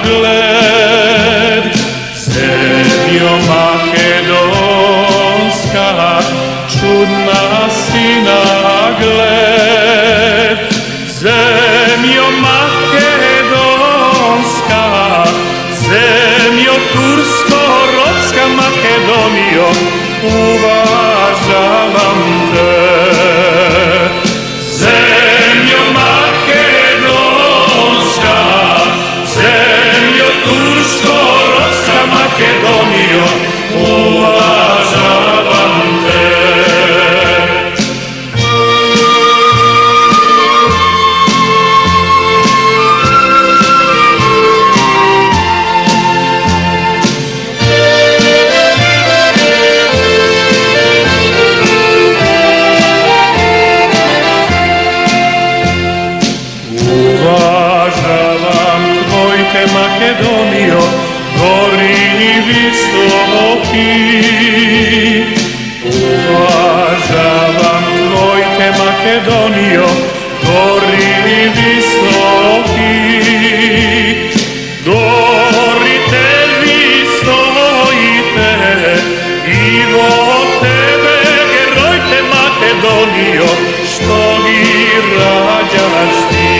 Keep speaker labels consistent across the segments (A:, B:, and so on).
A: gled. Zemljo makedonska, čudna si na gled. Zemljo makedonska, zemljo tursko-ropska Makedonijo, uvažavam te. Zemljo makedonska, zemljo tursko-ropska Makedonijo, uvažavam te. Makedonijo, gori visoki. Uvažavam tvojte Makedonijo, gori visoki. Gorite vi stojite, i vo tebe gerojte Makedonijo, što gi rađaš ti.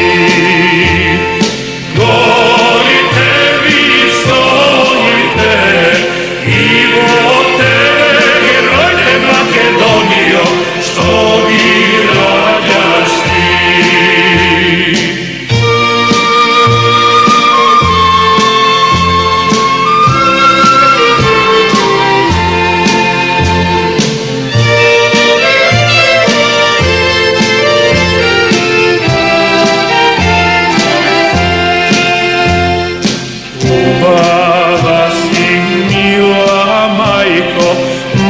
A: Baba si mila majko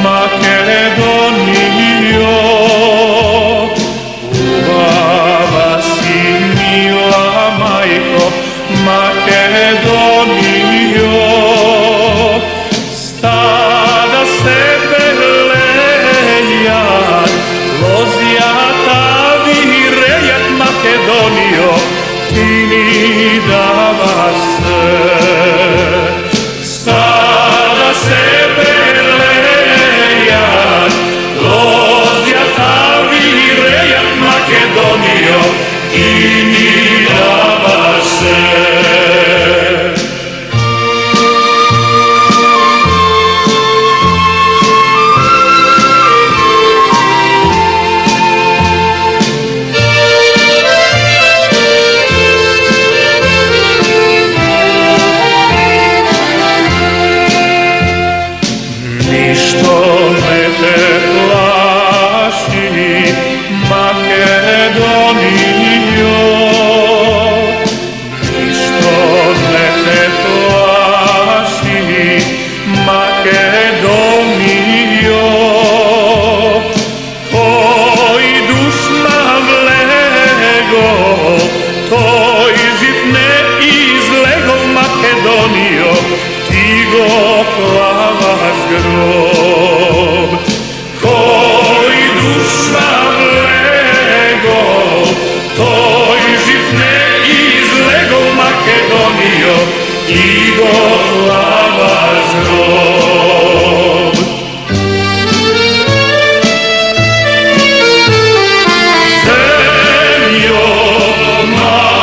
A: Makedonijo, Baba si mila majko Makedonijo, stada sebe lejat, lozjata virejat Makedonijo, ti mi davaš sve. Stada sebe lejat, lozjata virejat Makedonijo, ti mi davaš sve. Ništo ne te plaši, Makedonijo, ništo ne te plaši, Makedonijo. Koji dušma vlego, toj živ ne izlego Makedonijo, ti go plavaš grob. Koji duša vlego, toj živ ne izlego Makedonijo, ti go plavaš grob. Zemljo Makedonijo,